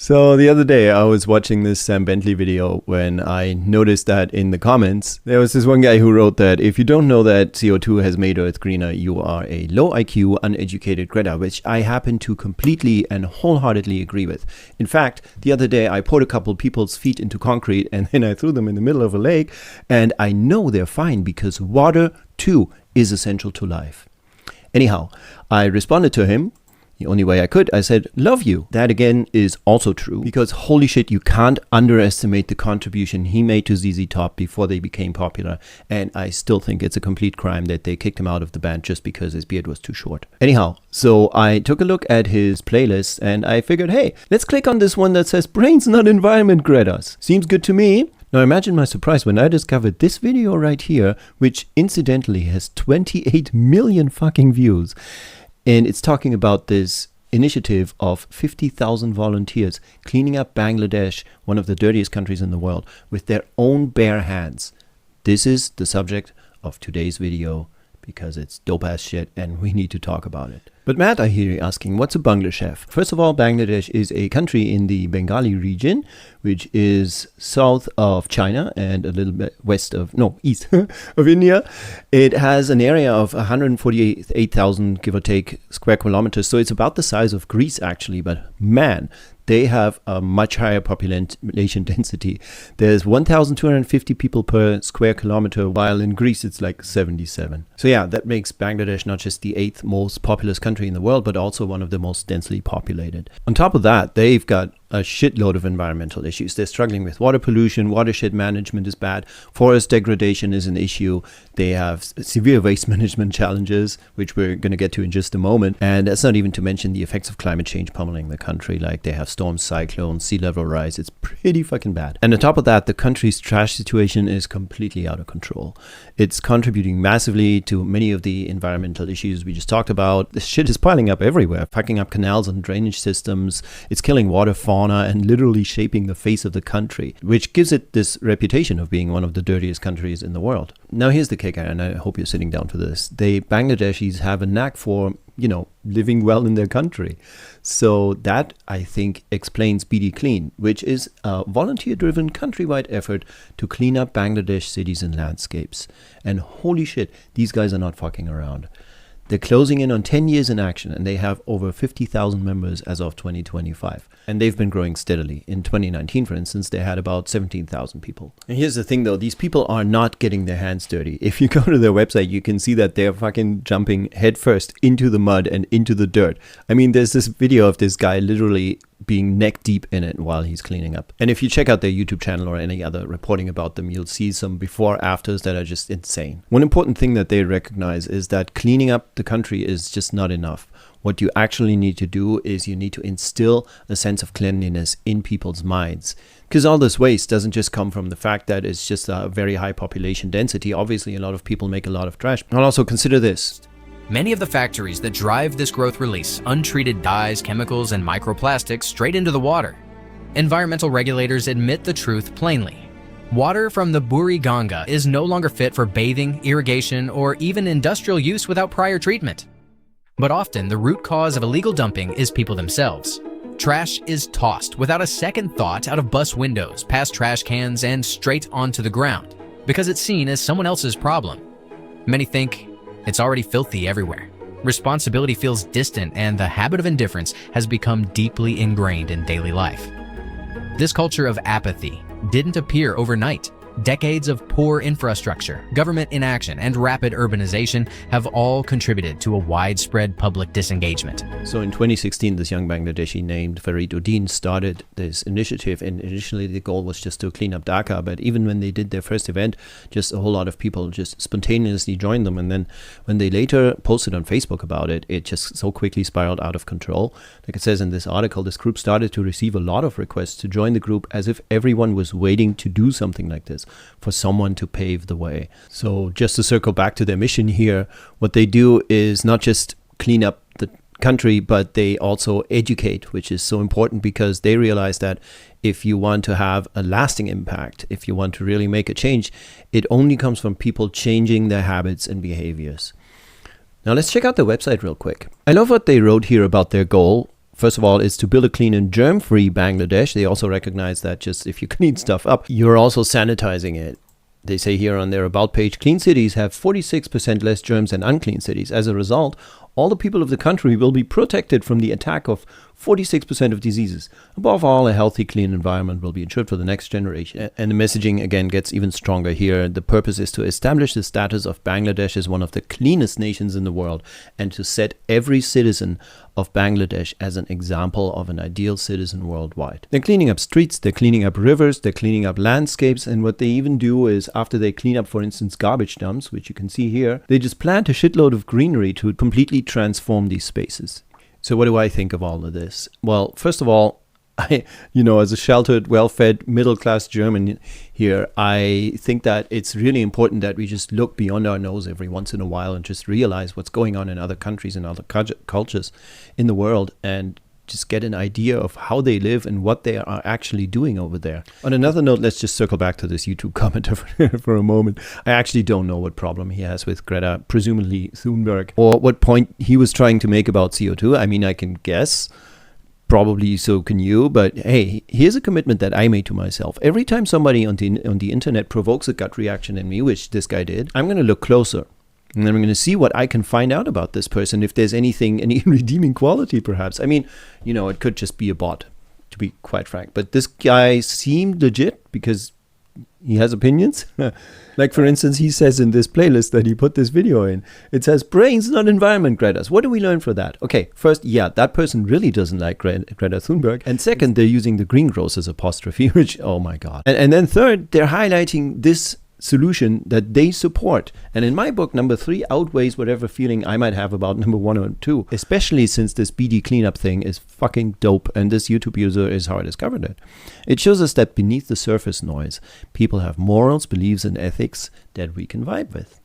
So the other day I was watching this Sam Bentley video when I noticed that in the comments there was this one guy who wrote that if you don't know that CO2 has made Earth greener, you are a low IQ, uneducated Greta, which I happen to completely and wholeheartedly agree with. In fact, the other day I poured a couple people's feet into concrete and then I threw them in the middle of a lake, and I know they're fine because water too is essential to life. Anyhow, I responded to him the only way I could. I said, love you. That again is also true because holy shit, you can't underestimate the contribution he made to ZZ Top before they became popular. And I still think it's a complete crime that they kicked him out of the band just because his beard was too short. Anyhow, so I took a look at his playlist and I figured, hey, let's click on this one that says brains not environment, Gretas. Seems good to me. Now imagine my surprise when I discovered this video right here, which incidentally has 28 million fucking views. And it's talking about this initiative of 50,000 volunteers cleaning up Bangladesh, one of the dirtiest countries in the world, with their own bare hands. This is the subject of today's video because it's dope ass shit and we need to talk about it. But Matt, I hear you asking, what's a Bangla chef? First of all, Bangladesh is a country in the Bengali region, which is south of China and a little bit east of India. It has an area of 148,000, give or take, square kilometers. So it's about the size of Greece, actually. But man, they have a much higher population density. There's 1,250 people per square kilometer, while in Greece it's like 77. So yeah, that makes Bangladesh not just the 8th most populous country in the world, but also one of the most densely populated. On top of that, they've got a shitload of environmental issues. They're struggling with water pollution, watershed management is bad, forest degradation is an issue. They have severe waste management challenges, which we're going to get to in just a moment. And that's not even to mention the effects of climate change pummeling the country. Like they have storms, cyclones, sea level rise. It's pretty fucking bad. And on top of that, the country's trash situation is completely out of control. It's contributing massively to many of the environmental issues we just talked about. This shit is piling up everywhere, fucking up canals and drainage systems. It's killing water, fauna, and literally shaping the face of the country, which gives it this reputation of being one of the dirtiest countries in the world. Now here's the kicker, and I hope you're sitting down for this. They Bangladeshis have a knack for, living well in their country. So that, I think, explains BD Clean, which is a volunteer-driven countrywide effort to clean up Bangladesh cities and landscapes. And holy shit, these guys are not fucking around. They're closing in on 10 years in action, and they have over 50,000 members as of 2025. And they've been growing steadily. In 2019, for instance, they had about 17,000 people. And here's the thing, though. These people are not getting their hands dirty. If you go to their website, you can see that they're fucking jumping headfirst into the mud and into the dirt. I mean, there's this video of this guy literally being neck deep in it while he's cleaning up. And if you check out their YouTube channel or any other reporting about them, you'll see some before afters that are just insane. One important thing that they recognize is that cleaning up the country is just not enough. What you actually need to do is you need to instill a sense of cleanliness in people's minds. Because all this waste doesn't just come from the fact that it's just a very high population density. Obviously, a lot of people make a lot of trash. And also consider this. Many of the factories that drive this growth release untreated dyes, chemicals, and microplastics straight into the water. Environmental regulators admit the truth plainly. Water from the Buri Ganga is no longer fit for bathing, irrigation, or even industrial use without prior treatment. But often, the root cause of illegal dumping is people themselves. Trash is tossed without a second thought out of bus windows, past trash cans, and straight onto the ground, because it's seen as someone else's problem. Many think it's already filthy everywhere. Responsibility feels distant, and the habit of indifference has become deeply ingrained in daily life. This culture of apathy didn't appear overnight. Decades of poor infrastructure, government inaction, and rapid urbanization have all contributed to a widespread public disengagement. So in 2016, this young Bangladeshi named Farid Uddin started this initiative, and initially the goal was just to clean up Dhaka, but even when they did their first event, just a whole lot of people just spontaneously joined them, and then when they later posted on Facebook about it, it just so quickly spiraled out of control. Like it says in this article, this group started to receive a lot of requests to join the group as if everyone was waiting to do something like this, for someone to pave the way. So just to circle back to their mission here, what they do is not just clean up the country, but they also educate, which is so important because they realize that if you want to have a lasting impact, if you want to really make a change, it only comes from people changing their habits and behaviors. Now let's check out their website real quick. I love what they wrote here about their goal First of all, is to build a clean and germ-free Bangladesh. They also recognize that just if you clean stuff up, you're also sanitizing it. They say here on their About page, clean cities have 46% less germs than unclean cities. As a result, all the people of the country will be protected from the attack of 46% of diseases. Above all, a healthy, clean environment will be ensured for the next generation. And the messaging, again, gets even stronger here. The purpose is to establish the status of Bangladesh as one of the cleanest nations in the world and to set every citizen of Bangladesh as an example of an ideal citizen worldwide. They're cleaning up streets, they're cleaning up rivers, they're cleaning up landscapes, and what they even do is, after they clean up, for instance, garbage dumps, which you can see here, they just plant a shitload of greenery to completely transform these spaces. So what do I think of all of this? Well, first of all, as a sheltered, well-fed, middle-class German here, I think that it's really important that we just look beyond our nose every once in a while and just realize what's going on in other countries and other cultures in the world and just get an idea of how they live and what they are actually doing over there. On another note, let's just circle back to this YouTube commenter for a moment. I actually don't know what problem he has with Greta, presumably Thunberg, or what point he was trying to make about CO2. I mean, I can guess. Probably so can you, but hey, here's a commitment that I made to myself. Every time somebody on the internet provokes a gut reaction in me, which this guy did, I'm going to look closer. And then I'm going to see what I can find out about this person, if there's any redeeming quality, perhaps. I mean, it could just be a bot, to be quite frank. But this guy seemed legit because he has opinions. Like, for instance, he says in this playlist that he put this video in, it says, brains, not environment, Greta's. What do we learn from that? Okay, first, yeah, that person really doesn't like Greta Thunberg. And second, they're using the greengrocers apostrophe, which, oh my God. And then third, they're highlighting this solution that they support. And in my book, number 3 outweighs whatever feeling I might have about number 1 or 2, especially since this BD cleanup thing is fucking dope and this YouTube user is how I discovered it. It shows us that beneath the surface noise, people have morals, beliefs, and ethics that we can vibe with.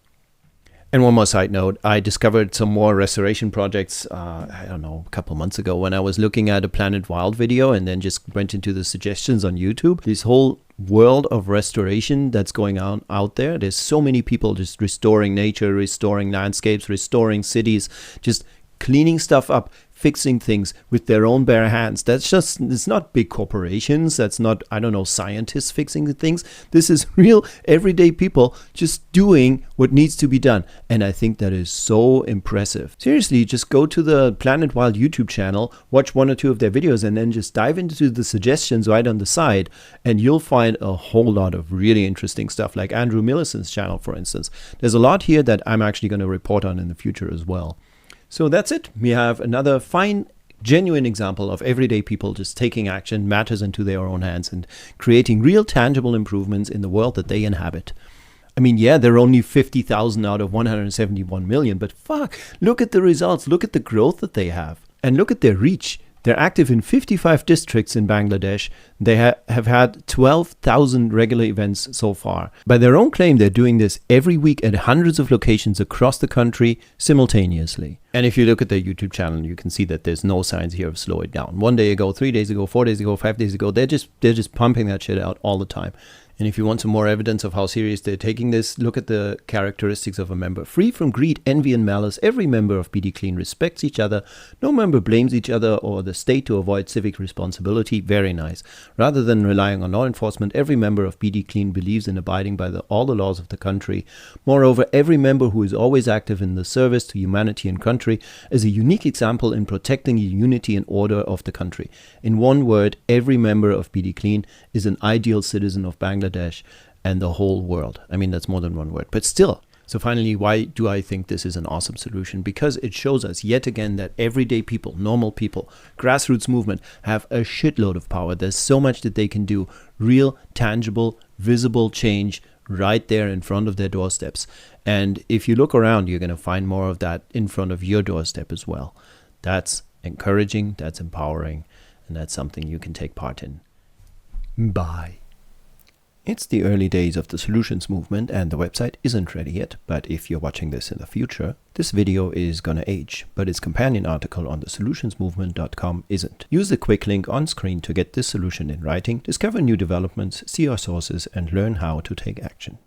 And one more side note, I discovered some more restoration projects, a couple months ago when I was looking at a Planet Wild video and then just went into the suggestions on YouTube. This whole world of restoration that's going on out there. There's so many people just restoring nature, restoring landscapes, restoring cities, just cleaning stuff up, fixing things with their own bare hands. It's not big corporations. That's not, scientists fixing the things. This is real everyday people just doing what needs to be done. And I think that is so impressive. Seriously, just go to the Planet Wild YouTube channel, watch 1 or 2 of their videos, and then just dive into the suggestions right on the side. And you'll find a whole lot of really interesting stuff, like Andrew Millicent's channel, for instance. There's a lot here that I'm actually going to report on in the future as well. So that's it. We have another fine, genuine example of everyday people just taking action, matters into their own hands and creating real tangible improvements in the world that they inhabit. I mean, yeah, they're only 50,000 out of 171 million, but fuck, look at the results. Look at the growth that they have and look at their reach. They're active in 55 districts in Bangladesh. They have had 12,000 regular events so far. By their own claim, they're doing this every week at hundreds of locations across the country simultaneously. And if you look at their YouTube channel, you can see that there's no signs here of slowing down. 1 day ago, 3 days ago, 4 days ago, 5 days ago, they're just pumping that shit out all the time. And if you want some more evidence of how serious they're taking this, look at the characteristics of a member. Free from greed, envy, and malice, every member of BD Clean respects each other. No member blames each other or the state to avoid civic responsibility. Very nice. Rather than relying on law enforcement, every member of BD Clean believes in abiding by all the laws of the country. Moreover, every member who is always active in the service to humanity and country is a unique example in protecting the unity and order of the country. In one word, every member of BD Clean is an ideal citizen of Bangladesh and the whole world. I mean, that's more than one word, but still. So finally, why do I think this is an awesome solution? Because it shows us yet again that everyday people, normal people, grassroots movement have a shitload of power. There's so much that they can do, real, tangible, visible change right there in front of their doorsteps. And if you look around, you're going to find more of that in front of your doorstep as well. That's encouraging, that's empowering, and that's something you can take part in. Bye. It's the early days of the solutions movement and the website isn't ready yet, but if you're watching this in the future, this video is gonna age, but its companion article on the solutionsmovement.com isn't. Use the quick link on screen to get this solution in writing, discover new developments, see our sources, and learn how to take action.